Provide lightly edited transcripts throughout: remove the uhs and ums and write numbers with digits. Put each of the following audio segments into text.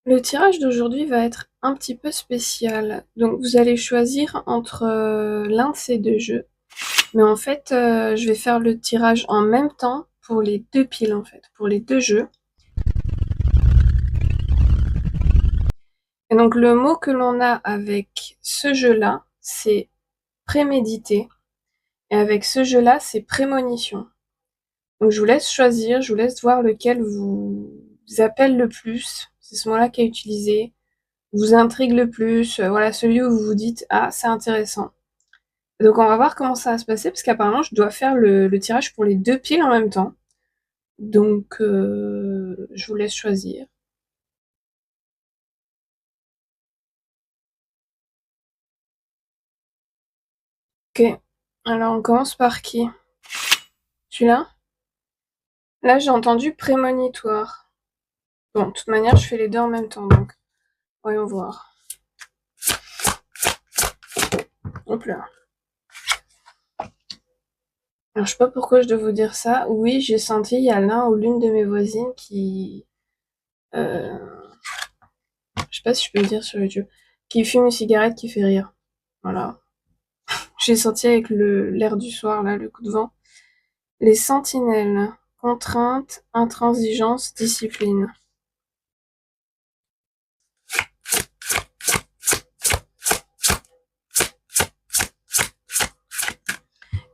Le tirage d'aujourd'hui va être un petit peu spécial. Donc vous allez choisir entre l'un de ces deux jeux. Mais en fait, je vais faire le tirage en même temps pour les deux piles en fait, pour les deux jeux. Et donc le mot que l'on a avec ce jeu-là, c'est prémédité. Et avec ce jeu-là, c'est prémonition. Donc je vous laisse choisir, je vous laisse voir lequel vous appelle le plus. C'est ce mot-là qui est utilisé. Vous intrigue le plus. Voilà, celui où vous vous dites ah c'est intéressant. Donc on va voir comment ça va se passer parce qu'apparemment je dois faire le tirage pour les deux piles en même temps. Donc je vous laisse choisir. Ok. Alors on commence par qui? Celui-là? Là j'ai entendu prémonitoire. Bon, de toute manière je fais les deux en même temps donc voyons voir. Hop là. Alors je sais pas pourquoi je dois vous dire ça. Oui, j'ai senti il y a l'un ou l'une de mes voisines qui euh, je sais pas si je peux le dire sur YouTube, qui fume une cigarette qui fait rire. Voilà. J'ai senti avec l'air du soir là, le coup de vent. Les sentinelles. Contrainte, intransigeance, discipline.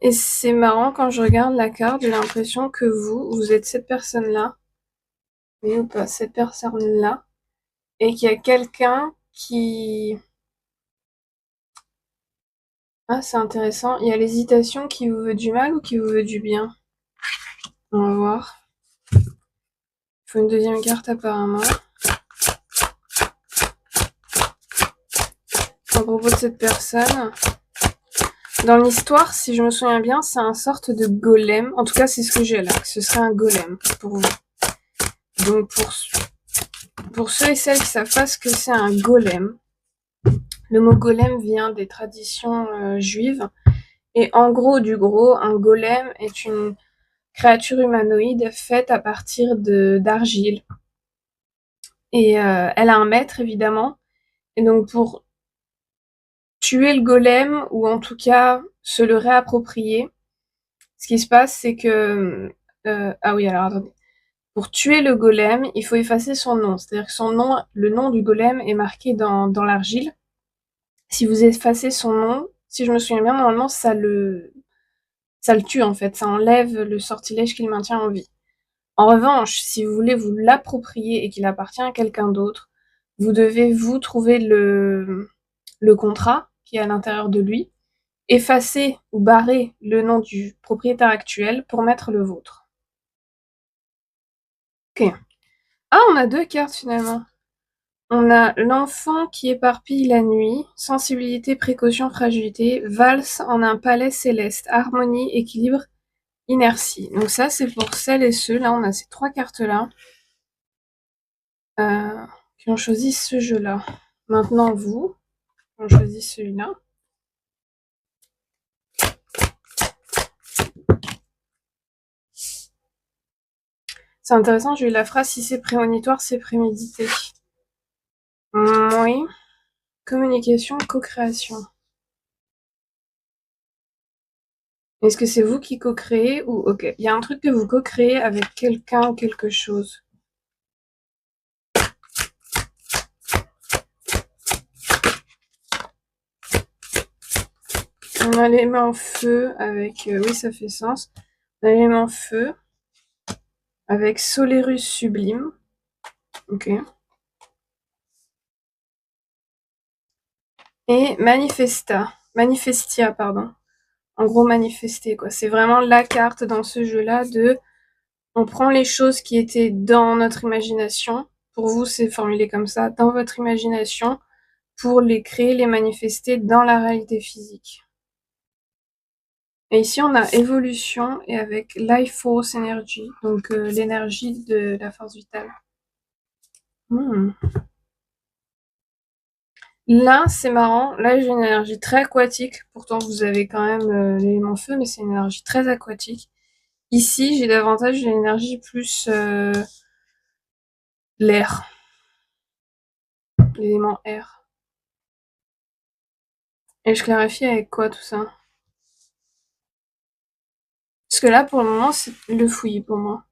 Et c'est marrant, quand je regarde la carte, j'ai l'impression que vous êtes cette personne-là. Oui ou pas, cette personne-là. Et qu'il y a quelqu'un qui... Ah, c'est intéressant. Il y a l'hésitation qui vous veut du mal ou qui vous veut du bien. On va voir. Il faut une deuxième carte apparemment. À propos de cette personne. Dans l'histoire, si je me souviens bien, c'est un sorte de golem. En tout cas, c'est ce que j'ai là. Ce serait un golem pour vous. Donc pour ceux et celles qui savent pas ce que c'est un golem, le mot golem vient des traditions juives. Et en gros, du gros, un golem est une créature humanoïde faite à partir d'argile. Et elle a un maître, évidemment. Et donc pour tuer le golem, ou en tout cas se le réapproprier, ce qui se passe, c'est que... ah oui, alors attendez. Pour tuer le golem, il faut effacer son nom. C'est-à-dire que son nom, le nom du golem est marqué dans l'argile. Si vous effacez son nom, si je me souviens bien, normalement, ça le tue en fait. Ça enlève le sortilège qui le maintient en vie. En revanche, si vous voulez vous l'approprier et qu'il appartient à quelqu'un d'autre, vous devez vous trouver le contrat qui est à l'intérieur de lui, effacer ou barrer le nom du propriétaire actuel pour mettre le vôtre. Ok. Ah, on a deux cartes finalement. On a l'enfant qui éparpille la nuit, sensibilité, précaution, fragilité, valse en un palais céleste, harmonie, équilibre, inertie. Donc ça, c'est pour celles et ceux, là on a ces trois cartes-là, qui ont choisi ce jeu-là. Maintenant, vous, on choisit celui-là. C'est intéressant, j'ai eu la phrase, si c'est prémonitoire, c'est prémédité. Oui. Communication, co-création. Est-ce que c'est vous qui co-créez ou... Ok, il y a un truc que vous co-créez avec quelqu'un ou quelque chose. On a les mains en feu avec... oui, ça fait sens. On a les mains en feu avec Solerus Sublime. Ok. Et Manifestia, pardon. En gros, manifester, quoi. C'est vraiment la carte dans ce jeu-là de... On prend les choses qui étaient dans notre imagination. Pour vous, c'est formulé comme ça. Dans votre imagination. Pour les créer, les manifester dans la réalité physique. Et ici, on a évolution et avec life force energy, donc l'énergie de la force vitale. Là, c'est marrant. Là, j'ai une énergie très aquatique. Pourtant, vous avez quand même l'élément feu, mais c'est une énergie très aquatique. Ici, j'ai davantage une énergie plus l'air. l'élément air. Et je clarifie avec quoi tout ça? Parce que là, pour le moment, c'est le fouillis pour moi.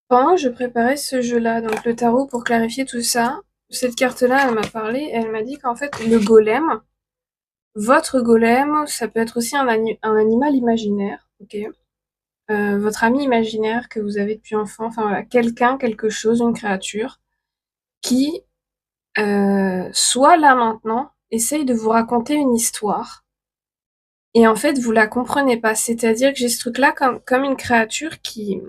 Pendant que je préparais ce jeu-là, donc le tarot, pour clarifier tout ça, cette carte-là, elle m'a parlé, et elle m'a dit qu'en fait, le golem, votre golem, ça peut être aussi un animal imaginaire, ok? Votre ami imaginaire que vous avez depuis enfant, enfin voilà, quelqu'un, quelque chose, une créature, qui, soit là maintenant, essaye de vous raconter une histoire, et en fait, vous la comprenez pas. C'est-à-dire que j'ai ce truc-là comme une créature qui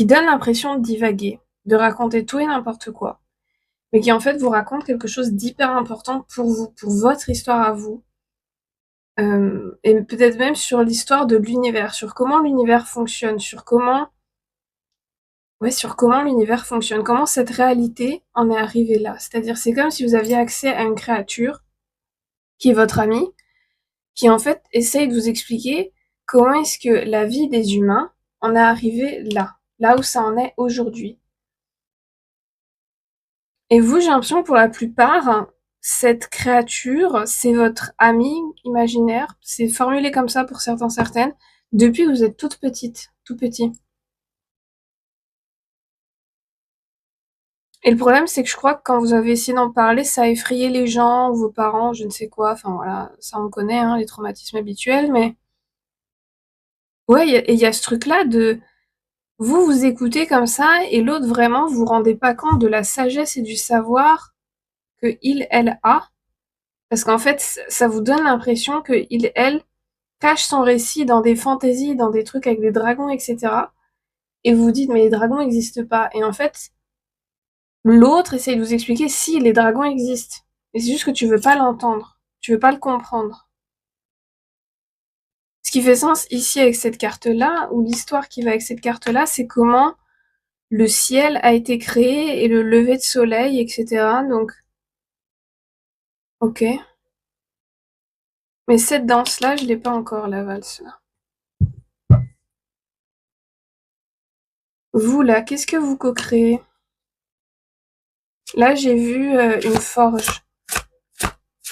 donne l'impression de divaguer, de raconter tout et n'importe quoi, mais qui en fait vous raconte quelque chose d'hyper important pour vous, pour votre histoire à vous, et peut-être même sur l'histoire de l'univers, sur comment l'univers fonctionne, sur comment l'univers fonctionne, comment cette réalité en est arrivée là. C'est-à-dire, c'est comme si vous aviez accès à une créature qui est votre amie, qui en fait essaye de vous expliquer comment est-ce que la vie des humains en est arrivée là où ça en est aujourd'hui. Et vous, j'ai l'impression que pour la plupart, cette créature, c'est votre amie imaginaire. C'est formulé comme ça pour certains, certaines, depuis que vous êtes toute petite, tout petit. Et le problème, c'est que je crois que quand vous avez essayé d'en parler, ça a effrayé les gens, vos parents, je ne sais quoi. Enfin voilà, ça on connaît, hein, les traumatismes habituels. Mais ouais, il y a ce truc-là de vous vous écoutez comme ça et l'autre vraiment vous vous rendez pas compte de la sagesse et du savoir que il, elle a. Parce qu'en fait, ça vous donne l'impression que il, elle cache son récit dans des fantaisies, dans des trucs avec des dragons, etc. Et vous vous dites, mais les dragons n'existent pas. Et en fait, l'autre essaye de vous expliquer si les dragons existent. Et c'est juste que tu veux pas l'entendre. Tu veux pas le comprendre. Ce qui fait sens ici avec cette carte-là, ou l'histoire qui va avec cette carte-là, c'est comment le ciel a été créé et le lever de soleil, etc. Donc, ok. Mais cette danse-là, je l'ai pas encore, la valse. Vous, là, qu'est-ce que vous co-créez? Là, j'ai vu une forge.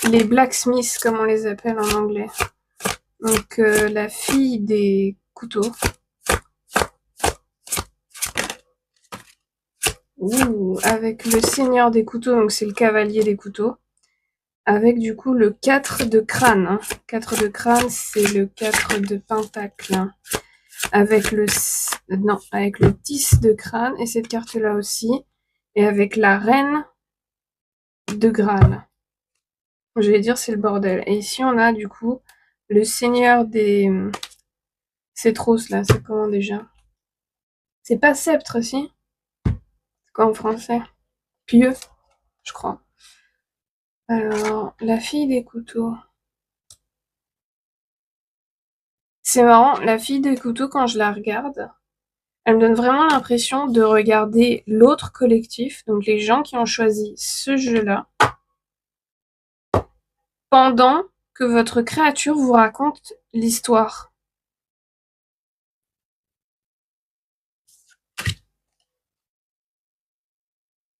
Les blacksmiths, comme on les appelle en anglais. Donc, la fille des couteaux. Ouh, avec le seigneur des couteaux, donc c'est le cavalier des couteaux. Avec du coup le 4 de crâne. Hein. 4 de crâne, c'est le 4 de pentacle. Hein. Avec le 10 de crâne, et cette carte-là aussi. Et avec la reine de Graal. Je vais dire c'est le bordel. Et ici on a du coup le seigneur des... Cétros là, c'est comment déjà? C'est pas sceptre si? C'est quoi en français? Pieux, je crois. Alors, la fille des couteaux. C'est marrant, la fille des couteaux, quand je la regarde, elle me donne vraiment l'impression de regarder l'autre collectif, donc les gens qui ont choisi ce jeu-là, pendant que votre créature vous raconte l'histoire.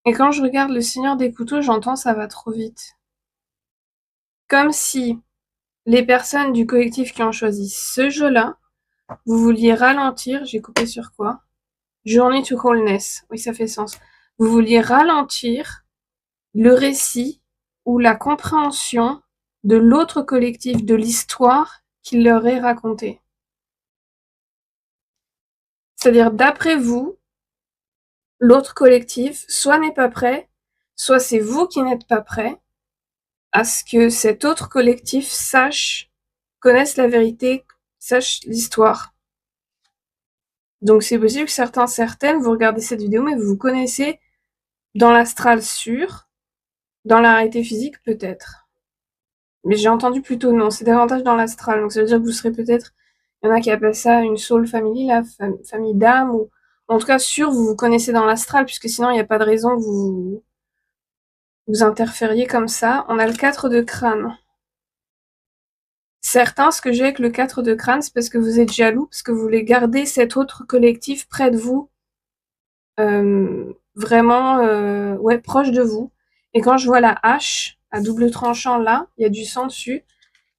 Et quand je regarde le Seigneur des couteaux, j'entends ça va trop vite. Comme si les personnes du collectif qui ont choisi ce jeu-là, vous vouliez ralentir, j'ai coupé sur quoi? Journey to Wholeness, oui ça fait sens. Vous vouliez ralentir le récit ou la compréhension de l'autre collectif, de l'histoire qu'il leur est racontée. C'est-à-dire, d'après vous, l'autre collectif, soit n'est pas prêt, soit c'est vous qui n'êtes pas prêt à ce que cet autre collectif sache, connaisse la vérité, sache l'histoire. Donc c'est possible que certaines, vous regardez cette vidéo, mais vous vous connaissez dans l'astral sûr, dans la réalité physique peut-être. Mais j'ai entendu plutôt non, c'est davantage dans l'astral. Donc ça veut dire que vous serez peut-être, il y en a qui appellent ça une soul family, la famille d'âme, ou en tout cas sûr, vous vous connaissez dans l'astral, puisque sinon il n'y a pas de raison que vous interfériez comme ça. On a le 4 de crâne. Certains, ce que j'ai avec le 4 de crâne, c'est parce que vous êtes jaloux, parce que vous voulez garder cet autre collectif près de vous, vraiment, ouais, proche de vous. Et quand je vois la hache à double tranchant là, il y a du sang dessus,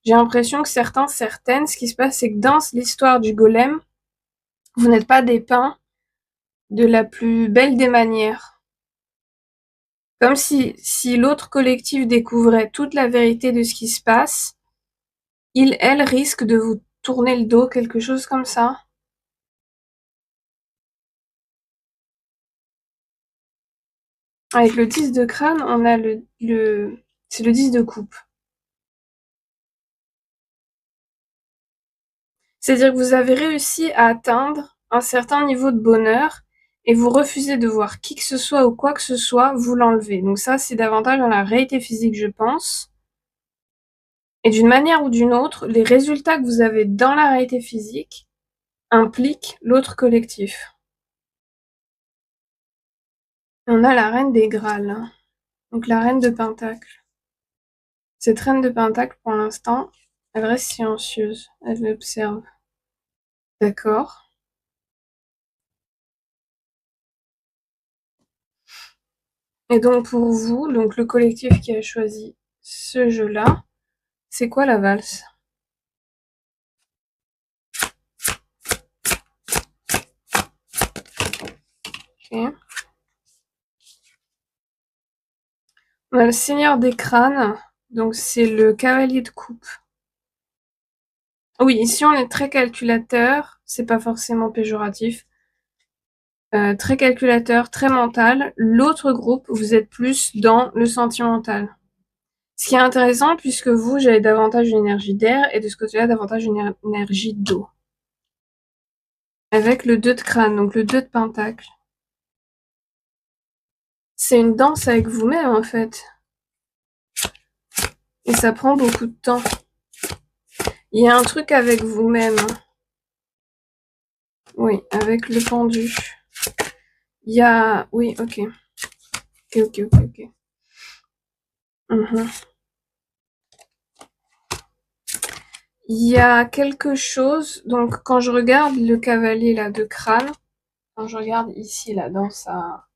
j'ai l'impression que certaines, ce qui se passe, c'est que dans l'histoire du golem, vous n'êtes pas dépeints de la plus belle des manières. Comme si l'autre collectif découvrait toute la vérité de ce qui se passe, elle risque de vous tourner le dos, quelque chose comme ça. Avec le 10 de crâne, on a c'est le 10 de coupe. C'est-à-dire que vous avez réussi à atteindre un certain niveau de bonheur et vous refusez de voir qui que ce soit ou quoi que ce soit vous l'enlever. Donc ça, c'est davantage dans la réalité physique, je pense. Et d'une manière ou d'une autre, les résultats que vous avez dans la réalité physique impliquent l'autre collectif. Et on a la reine des Grâles, hein. Donc la reine de Pentacle. Cette reine de Pentacle, pour l'instant, elle reste silencieuse. Elle l'observe. D'accord. Et donc pour vous, donc le collectif qui a choisi ce jeu-là, c'est quoi la valse? Ok. On a le Seigneur des crânes, donc c'est le cavalier de coupe. Oui, ici on est très calculateur, c'est pas forcément péjoratif. Très calculateur, très mental. L'autre groupe, vous êtes plus dans le sentimental. Ce qui est intéressant puisque vous, j'avais davantage une énergie d'air et de ce côté-là, davantage une énergie d'eau. Avec le 2 de crâne, donc le 2 de pentacle. C'est une danse avec vous-même en fait. Et ça prend beaucoup de temps. Il y a un truc avec vous-même. Oui, avec le pendu. Il y a... Oui, ok. Ok. Mhm. Il y a quelque chose... Donc, quand je regarde le cavalier là de crâne, quand je regarde ici là dans sa...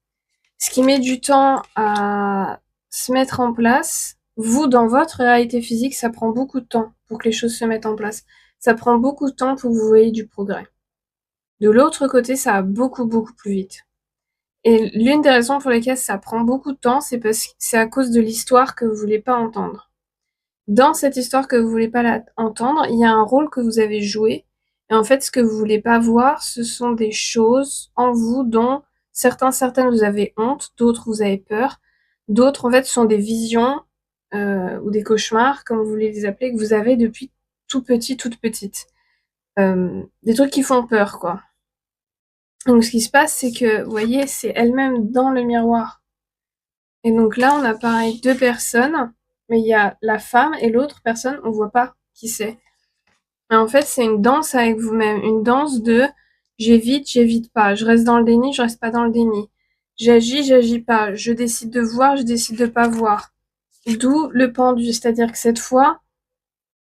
Ce qui met du temps à se mettre en place, vous, dans votre réalité physique, ça prend beaucoup de temps pour que les choses se mettent en place. Ça prend beaucoup de temps pour que vous voyez du progrès. De l'autre côté, ça va beaucoup plus vite. Et l'une des raisons pour lesquelles ça prend beaucoup de temps, c'est parce que c'est à cause de l'histoire que vous voulez pas entendre. Dans cette histoire que vous voulez pas entendre, il y a un rôle que vous avez joué. Et en fait, ce que vous voulez pas voir, ce sont des choses en vous dont certaines vous avez honte, d'autres vous avez peur, d'autres en fait sont des visions ou des cauchemars, comme vous voulez les appeler, que vous avez depuis tout petit, toute petite. Des trucs qui font peur, quoi. Donc ce qui se passe, c'est que, vous voyez, c'est elle-même dans le miroir. Et donc là, on a pareil 2 personnes, mais il y a la femme et l'autre personne, on voit pas qui c'est. Et en fait, c'est une danse avec vous-même, une danse de j'évite pas, je reste dans le déni, je reste pas dans le déni. J'agis pas, je décide de voir, je décide de pas voir. D'où le pendu, c'est-à-dire que cette fois,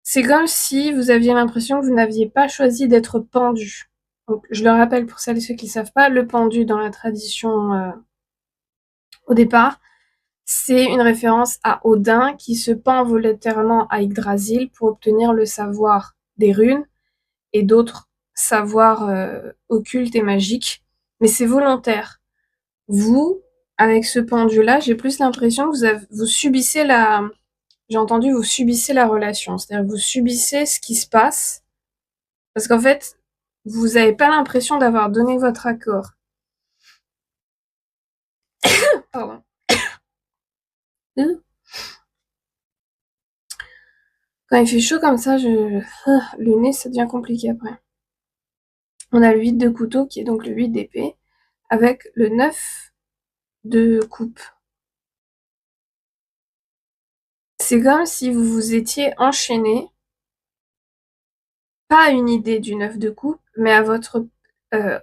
c'est comme si vous aviez l'impression que vous n'aviez pas choisi d'être pendu. Donc, je le rappelle pour celles et ceux qui savent pas, le pendu dans la tradition au départ, c'est une référence à Odin qui se pend volontairement à Yggdrasil pour obtenir le savoir des runes et d'autres savoirs occultes et magiques. Mais c'est volontaire. Vous, avec ce pendu-là, j'ai plus l'impression que vous subissez la... J'ai entendu, vous subissez la relation. C'est-à-dire que vous subissez ce qui se passe. Parce qu'en fait, vous n'avez pas l'impression d'avoir donné votre accord. Pardon. Quand il fait chaud comme ça, le nez, ça devient compliqué après. On a le 8 de couteau, qui est donc le 8 d'épée, avec le 9 de coupe. C'est comme si vous vous étiez enchaîné, pas à une idée du 9 de coupe, mais à votre...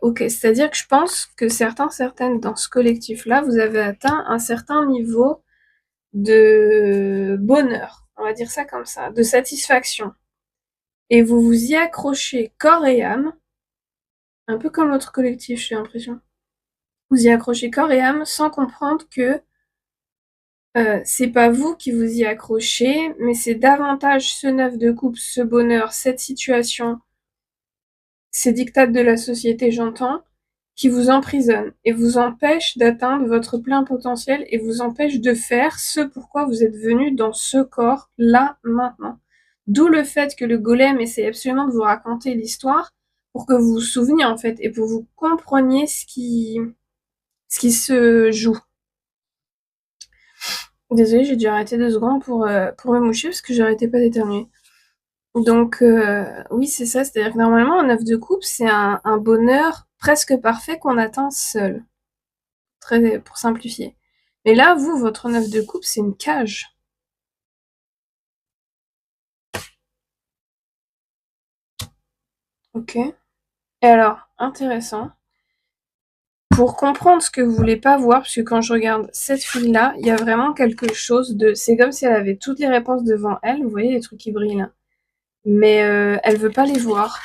ok, c'est-à-dire que je pense que certaines dans ce collectif-là, vous avez atteint un certain niveau de bonheur, on va dire ça comme ça, de satisfaction. et vous vous y accrochez corps et âme, un peu comme l'autre collectif, j'ai l'impression. Vous y accrochez corps et âme sans comprendre que c'est pas vous qui vous y accrochez, mais c'est davantage ce 9 de coupe, ce bonheur, cette situation, ces diktats de la société, j'entends, qui vous emprisonnent et vous empêchent d'atteindre votre plein potentiel et vous empêchent de faire ce pourquoi vous êtes venu dans ce corps, là, maintenant. D'où le fait que le golem essaie absolument de vous raconter l'histoire pour que vous vous souveniez, en fait, et pour que vous compreniez ce qui se joue. Désolée, j'ai dû arrêter 2 secondes pour me moucher parce que j'arrêtais pas d'éternuer. Donc oui, c'est ça, c'est-à-dire que normalement un 9 de coupe, c'est un bonheur presque parfait qu'on atteint seul, pour simplifier. Mais là, vous, votre 9 de coupe, c'est une cage. Ok. Et alors, intéressant. Pour comprendre ce que vous voulez pas voir, parce que quand je regarde cette fille-là, il y a vraiment quelque chose de... C'est comme si elle avait toutes les réponses devant elle, vous voyez les trucs qui brillent là. Mais elle veut pas les voir.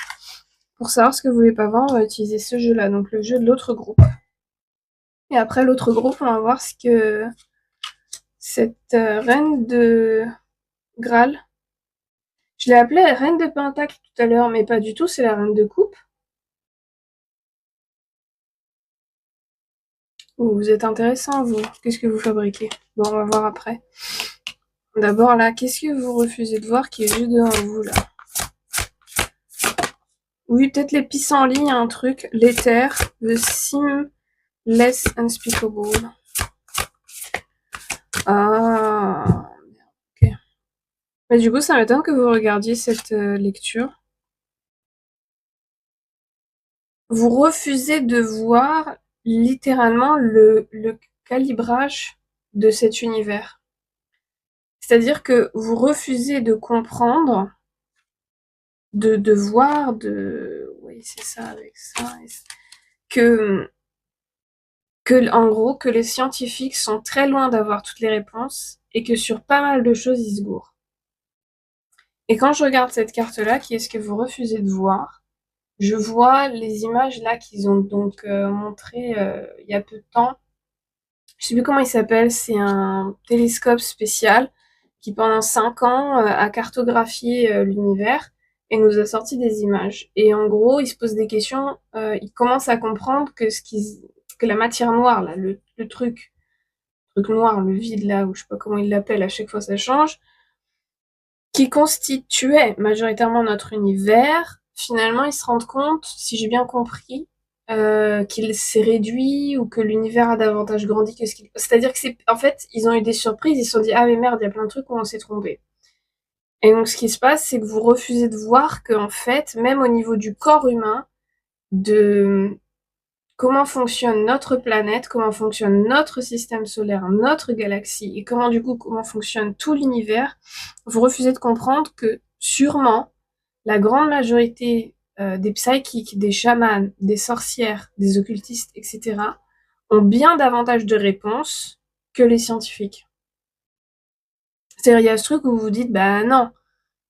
Pour savoir ce que vous voulez pas voir, on va utiliser ce jeu-là, donc le jeu de l'autre groupe. Et après l'autre groupe, on va voir ce que cette reine de Graal... Je l'ai appelée reine de Pentacle tout à l'heure, mais pas du tout, c'est la reine de coupe. Vous êtes intéressant, vous. Qu'est-ce que vous fabriquez? Bon, on va voir après. D'abord, là, qu'est-ce que vous refusez de voir qui est juste devant vous, là? Oui, peut-être les pissenlits, un truc. L'éther. The seamless unspeakable. Ah... Ok. Mais du coup, ça m'étonne que vous regardiez cette lecture. Vous refusez de voir littéralement le calibrage de cet univers. C'est-à-dire que vous refusez de comprendre, de voir, oui, c'est ça, avec ça, que, en gros, que les scientifiques sont très loin d'avoir toutes les réponses et que sur pas mal de choses, ils se gourrent. Et quand je regarde cette carte-là, qui est-ce que vous refusez de voir? Je vois les images là qu'ils ont donc montrées il y a peu de temps. Je sais plus comment il s'appelle, c'est un télescope spécial qui pendant 5 ans a cartographié l'univers et nous a sorti des images. Et en gros, il se pose des questions, il commence à comprendre que la matière noire, là, le truc noir, le vide là, ou je sais pas comment il l'appelle, à chaque fois ça change, qui constituait majoritairement notre univers, finalement ils se rendent compte, si j'ai bien compris, qu'il s'est réduit ou que l'univers a davantage grandi que ce qu'il... C'est-à-dire que c'est... En fait, ils ont eu des surprises, ils se sont dit « Ah mais merde, il y a plein de trucs où on s'est trompé ». Et donc ce qui se passe, c'est que vous refusez de voir qu'en fait, même au niveau du corps humain, de comment fonctionne notre planète, comment fonctionne notre système solaire, notre galaxie, et comment fonctionne tout l'univers, vous refusez de comprendre que sûrement la grande majorité des psychiques, des chamans, des sorcières, des occultistes, etc., ont bien davantage de réponses que les scientifiques. C'est-à-dire, il y a ce truc où vous vous dites, bah non,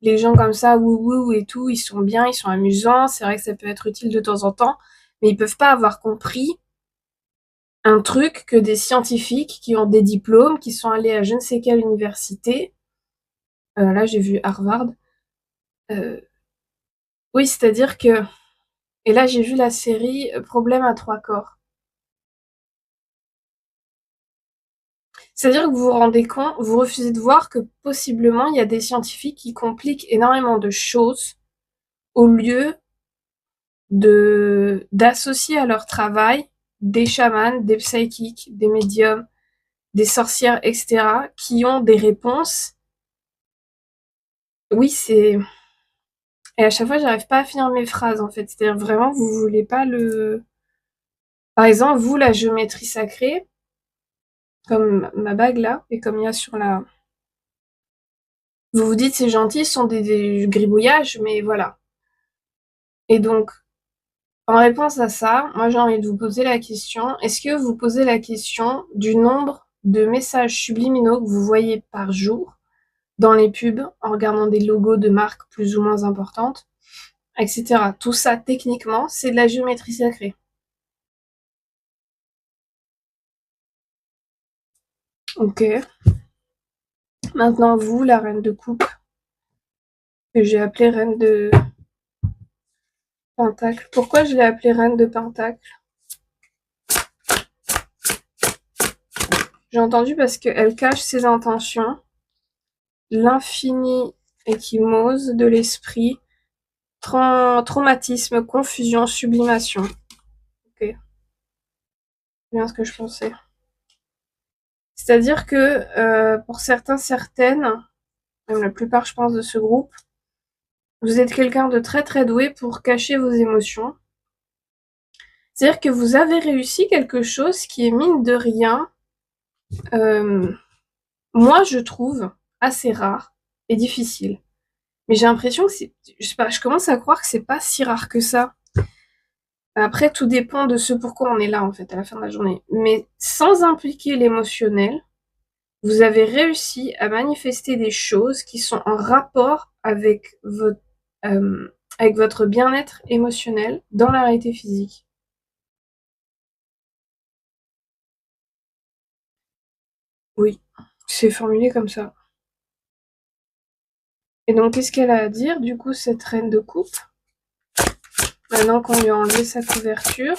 les gens comme ça, wouhou et tout, ils sont bien, ils sont amusants, c'est vrai que ça peut être utile de temps en temps, mais ils peuvent pas avoir compris un truc que des scientifiques qui ont des diplômes, qui sont allés à je ne sais quelle université, là j'ai vu Harvard, oui, c'est-à-dire que... Et là j'ai vu la série Problème à 3 corps. C'est-à-dire que vous vous rendez compte, vous refusez de voir que possiblement il y a des scientifiques qui compliquent énormément de choses au lieu d'associer à leur travail des chamans, des psychiques, des médiums, des sorcières, etc., qui ont des réponses. Oui, c'est... Et à chaque fois, j'arrive pas à finir mes phrases, en fait. C'est-à-dire, vraiment, vous voulez pas le... Par exemple, vous, la géométrie sacrée, comme ma bague, là, et comme il y a sur la... Vous vous dites, c'est gentil, ce sont des gribouillages, mais voilà. Et donc, en réponse à ça, moi, j'ai envie de vous poser la question, est-ce que vous posez la question du nombre de messages subliminaux que vous voyez par jour dans les pubs, en regardant des logos de marques plus ou moins importantes, etc. Tout ça, techniquement, c'est de la géométrie sacrée. Ok. Maintenant, vous, la reine de coupe, que j'ai appelée reine de pentacle. Pourquoi je l'ai appelée reine de pentacle? J'ai entendu parce qu'elle cache ses intentions, l'infini échymose de l'esprit, traumatisme, confusion, sublimation. Ok, c'est bien ce que je pensais. C'est-à-dire que pour certains, certaines, même la plupart, je pense, de ce groupe, vous êtes quelqu'un de très très doué pour cacher vos émotions. C'est-à-dire que vous avez réussi quelque chose qui est mine de rien, moi je trouve assez rare et difficile. Mais j'ai l'impression que c'est, je sais pas, je commence à croire que c'est pas si rare que ça. Après, tout dépend de ce pourquoi on est là, en fait, à la fin de la journée. Mais sans impliquer l'émotionnel, vous avez réussi à manifester des choses qui sont en rapport avec votre bien-être émotionnel dans la réalité physique. Oui, c'est formulé comme ça. Et donc, qu'est-ce qu'elle a à dire, du coup, cette reine de coupe, maintenant qu'on lui a enlevé sa couverture?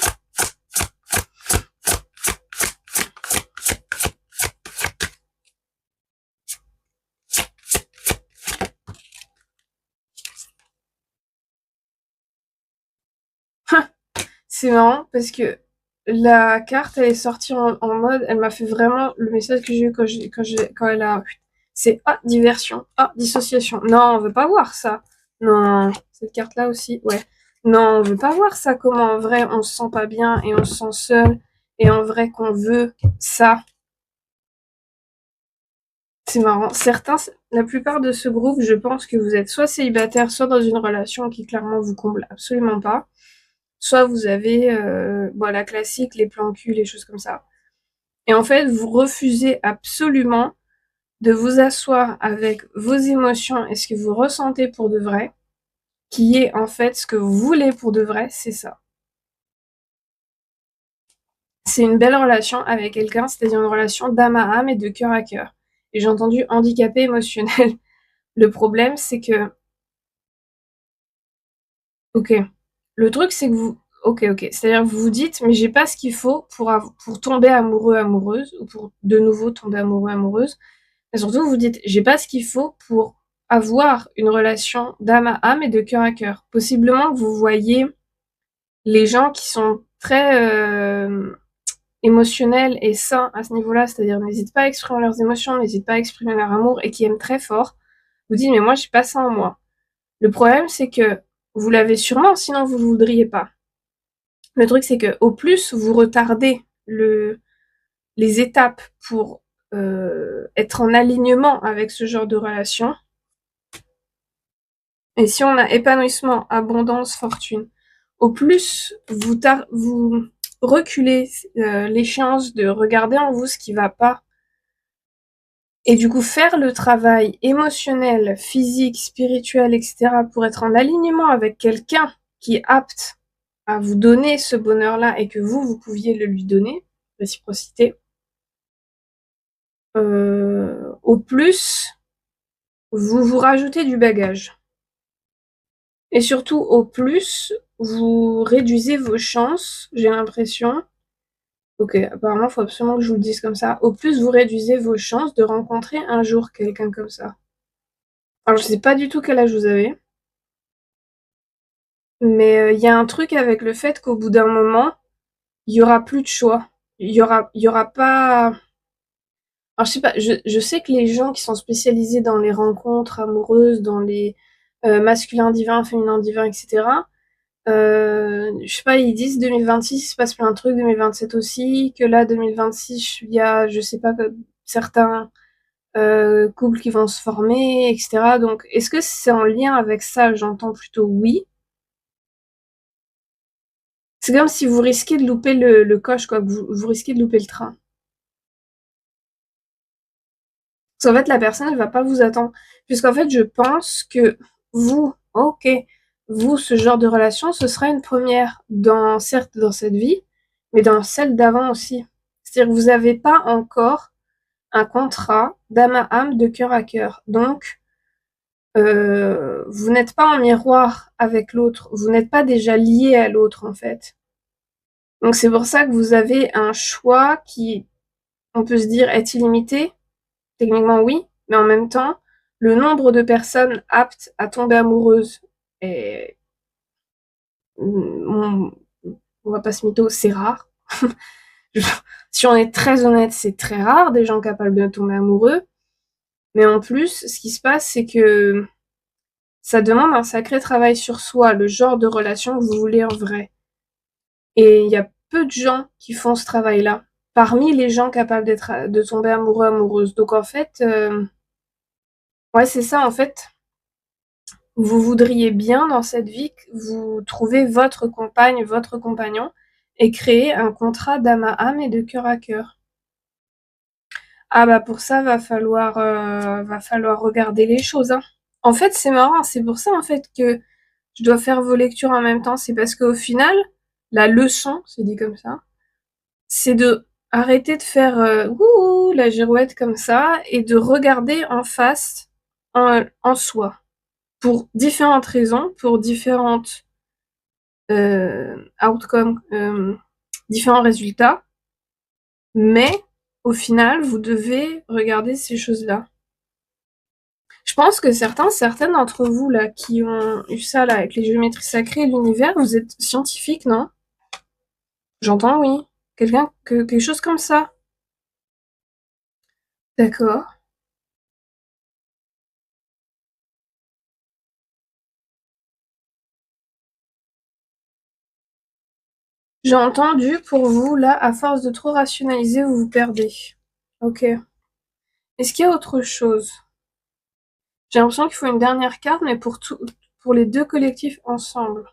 C'est marrant parce que la carte, elle est sortie en mode, elle m'a fait vraiment le message que j'ai eu quand elle a, c'est diversion, dissociation. Non, on veut pas voir ça. Non, cette carte-là aussi, ouais. Non, on veut pas voir ça. Comment en vrai on se sent pas bien et on se sent seul et en vrai qu'on veut ça. C'est marrant. La plupart de ce groupe, je pense que vous êtes soit célibataire, soit dans une relation qui clairement vous comble absolument pas. Soit vous avez la classique, les plans cul, les choses comme ça. Et en fait, vous refusez absolument de vous asseoir avec vos émotions et ce que vous ressentez pour de vrai, qui est en fait ce que vous voulez pour de vrai, c'est ça. C'est une belle relation avec quelqu'un, c'est-à-dire une relation d'âme à âme et de cœur à cœur. Et j'ai entendu handicapé émotionnel. Le problème, c'est que, ok, le truc, c'est que vous, ok, c'est-à-dire que vous vous dites, mais j'ai pas ce qu'il faut pour tomber amoureux, amoureuse, ou pour de nouveau tomber amoureux, amoureuse. Et surtout, vous vous dites, j'ai pas ce qu'il faut pour avoir une relation d'âme à âme et de cœur à cœur. Possiblement que vous voyez les gens qui sont très émotionnels et sains à ce niveau-là, c'est-à-dire n'hésitent pas à exprimer leurs émotions, n'hésitent pas à exprimer leur amour et qui aiment très fort. Vous dites, mais moi, j'ai pas ça en moi. Le problème, c'est que vous l'avez sûrement, sinon vous ne voudriez pas. Le truc, c'est que au plus vous retardez les étapes pour être en alignement avec ce genre de relation, et si on a épanouissement, abondance, fortune, au plus vous reculez l'échéance de regarder en vous ce qui va pas, et du coup faire le travail émotionnel, physique, spirituel, etc. pour être en alignement avec quelqu'un qui est apte à vous donner ce bonheur-là et que vous pouviez le lui donner, réciprocité, au plus, vous vous rajoutez du bagage. Et surtout, au plus, vous réduisez vos chances, j'ai l'impression. Ok, apparemment, il faut absolument que je vous le dise comme ça. Au plus, vous réduisez vos chances de rencontrer un jour quelqu'un comme ça. Alors, je sais pas du tout quel âge vous avez, mais il y a un truc avec le fait qu'au bout d'un moment, il y aura plus de choix. Il y aura pas. Alors, je sais pas, je sais que les gens qui sont spécialisés dans les rencontres amoureuses, dans les masculins divins, féminins divins, etc., je sais pas, ils disent 2026, il se passe plein de trucs, 2027 aussi, que là, 2026, il y a, je sais pas, certains couples qui vont se former, etc. Donc, est-ce que c'est en lien avec ça? J'entends plutôt oui. C'est comme si vous risquez de louper le coche, quoi, que vous risquez de louper le train. Parce qu'en fait, la personne ne va pas vous attendre. Puisqu'en fait, je pense que vous, ok, vous, ce genre de relation, ce sera une première, certes dans cette vie, mais dans celle d'avant aussi. C'est-à-dire que vous n'avez pas encore un contrat d'âme à âme, de cœur à cœur. Donc, vous n'êtes pas en miroir avec l'autre. Vous n'êtes pas déjà lié à l'autre, en fait. Donc, c'est pour ça que vous avez un choix qui, on peut se dire, est illimité. Techniquement, oui, mais en même temps, le nombre de personnes aptes à tomber amoureuses est, on va pas se mytho, c'est rare. Si on est très honnête, c'est très rare des gens capables de tomber amoureux. Mais en plus, ce qui se passe, c'est que ça demande un sacré travail sur soi, le genre de relation que vous voulez en vrai. Et il y a peu de gens qui font ce travail-là, parmi les gens capables de tomber amoureux, amoureuse. Donc en fait, ouais, c'est ça, en fait. Vous voudriez bien dans cette vie que vous trouvez votre compagne, votre compagnon, et créer un contrat d'âme à âme et de cœur à cœur. Ah bah pour ça, va falloir regarder les choses, hein. En fait, c'est marrant, c'est pour ça en fait que je dois faire vos lectures en même temps. C'est parce qu'au final, la leçon, c'est dit comme ça, c'est de arrêter de faire ouh, la girouette comme ça et de regarder en face, en soi, pour différentes raisons, pour différentes outcomes, différents résultats, mais au final, vous devez regarder ces choses-là. Je pense que certaines d'entre vous là qui ont eu ça là avec les géométries sacrées et l'univers, vous êtes scientifique, non? J'entends oui. Quelque chose comme ça. D'accord. J'ai entendu pour vous là, à force de trop rationaliser, vous vous perdez. Ok. Est-ce qu'il y a autre chose? J'ai l'impression qu'il faut une dernière carte, mais pour les deux collectifs ensemble.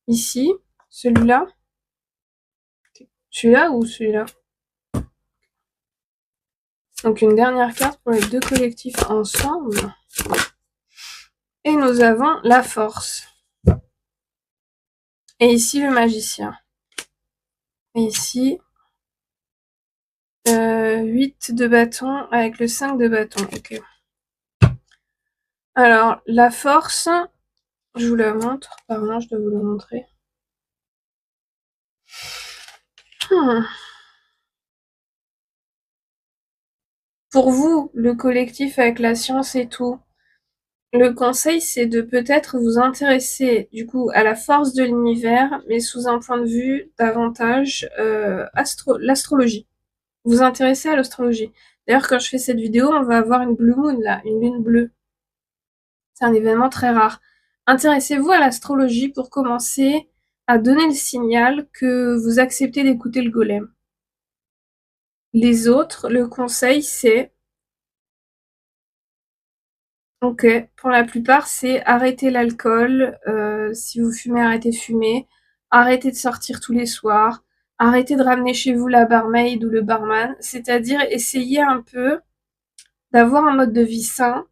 Ici, celui-là. Celui-là ou celui-là? Donc une dernière carte pour les deux collectifs ensemble. Et nous avons la force. Et ici le magicien. Et ici, 8 de bâton avec le 5 de bâton. Ok. Alors, la force, je vous la montre. Pardon, je dois vous la montrer. Pour vous, le collectif avec la science et tout, le conseil, c'est de peut-être vous intéresser du coup à la force de l'univers, mais sous un point de vue davantage l'astrologie. Vous intéresser à l'astrologie. D'ailleurs, quand je fais cette vidéo, on va avoir une blue moon là, une lune bleue. C'est un événement très rare. Intéressez-vous à l'astrologie pour commencer à donner le signal que vous acceptez d'écouter le golem. Les autres, le conseil, c'est ok, pour la plupart, c'est arrêter l'alcool. Si vous fumez, arrêtez de fumer. Arrêtez de sortir tous les soirs. Arrêtez de ramener chez vous la barmaid ou le barman. C'est-à-dire, essayez un peu d'avoir un mode de vie sain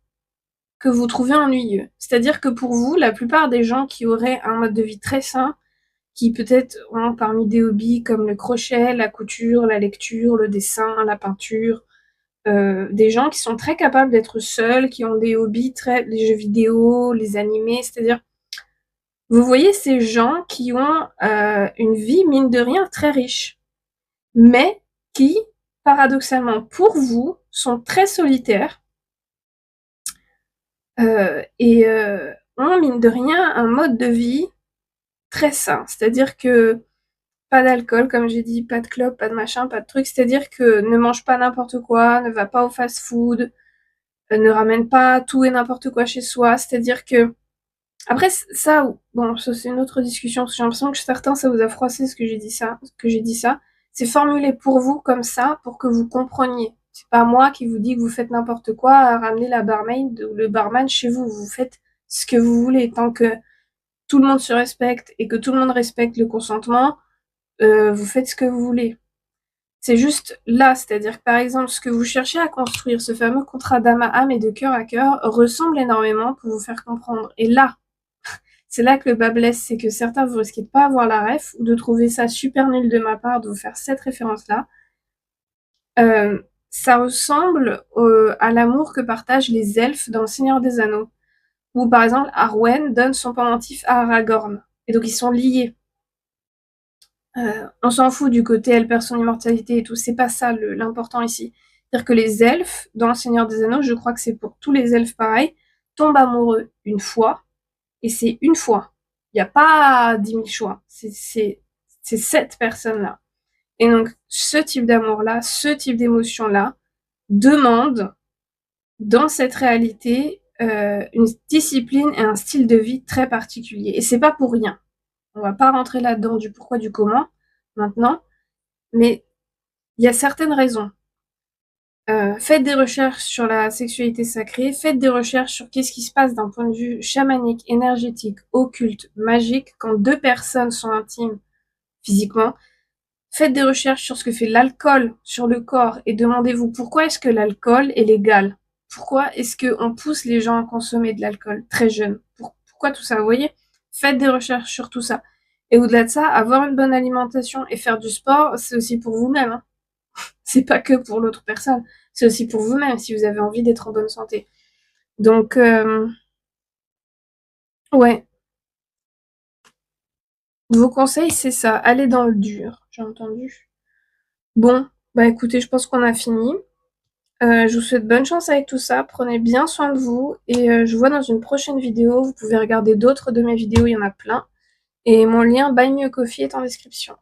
que vous trouvez ennuyeux. C'est-à-dire que pour vous, la plupart des gens qui auraient un mode de vie très sain, qui peut-être ont parmi des hobbies comme le crochet, la couture, la lecture, le dessin, la peinture, des gens qui sont très capables d'être seuls, qui ont des hobbies les jeux vidéo, les animés, c'est-à-dire, vous voyez ces gens qui ont une vie, mine de rien, très riche, mais qui, paradoxalement pour vous, sont très solitaires et ont, mine de rien, un mode de vie très sain. C'est-à-dire que pas d'alcool, comme j'ai dit, pas de clope, pas de machin, pas de truc. C'est-à-dire que ne mange pas n'importe quoi, ne va pas au fast-food, ne ramène pas tout et n'importe quoi chez soi. C'est-à-dire que après ça, bon, ça c'est une autre discussion. Parce que j'ai l'impression que certains ça vous a froissé ce que j'ai dit ça, C'est formulé pour vous comme ça, pour que vous compreniez. C'est pas moi qui vous dis que vous faites n'importe quoi à ramener la barmaid ou le barman chez vous. Vous faites ce que vous voulez tant que tout le monde se respecte et que tout le monde respecte le consentement. Vous faites ce que vous voulez. C'est juste là, c'est-à-dire que par exemple, ce que vous cherchez à construire, ce fameux contrat d'âme à âme et de cœur à cœur, ressemble énormément pour vous faire comprendre. Et là, c'est là que le bas blesse, c'est que certains vous risquez de pas avoir la ref ou de trouver ça super nul de ma part de vous faire cette référence-là. Ça ressemble à l'amour que partagent les elfes dans Le Seigneur des Anneaux, où par exemple Arwen donne son pendentif à Aragorn, et donc ils sont liés. On s'en fout du côté elle perd son immortalité et tout, c'est pas ça l'important ici. C'est-à-dire que les elfes, dans Le Seigneur des Anneaux, je crois que c'est pour tous les elfes pareil, tombent amoureux une fois, et c'est une fois. Il n'y a pas 10 000 choix. C'est cette personne-là. Et donc, ce type d'amour-là, ce type d'émotion-là, demande, dans cette réalité, une discipline et un style de vie très particulier. Et c'est pas pour rien. On va pas rentrer là-dedans du pourquoi, du comment, maintenant, mais il y a certaines raisons. Faites des recherches sur la sexualité sacrée, faites des recherches sur qu'est-ce qui se passe d'un point de vue chamanique, énergétique, occulte, magique, quand deux personnes sont intimes physiquement. Faites des recherches sur ce que fait l'alcool sur le corps et demandez-vous pourquoi est-ce que l'alcool est légal? Pourquoi est-ce qu'on pousse les gens à consommer de l'alcool très jeunes? Pourquoi tout ça? Vous voyez? Faites des recherches sur tout ça. Et au-delà de ça, avoir une bonne alimentation et faire du sport, c'est aussi pour vous-même, hein. C'est pas que pour l'autre personne, c'est aussi pour vous-même si vous avez envie d'être en bonne santé. Donc, ouais. Vos conseils, c'est ça. Allez dans le dur, j'ai entendu. Bon, bah écoutez, je pense qu'on a fini. Je vous souhaite bonne chance avec tout ça. Prenez bien soin de vous. Et je vous vois dans une prochaine vidéo. Vous pouvez regarder d'autres de mes vidéos, il y en a plein. Et mon lien Buy Me a Coffee est en description.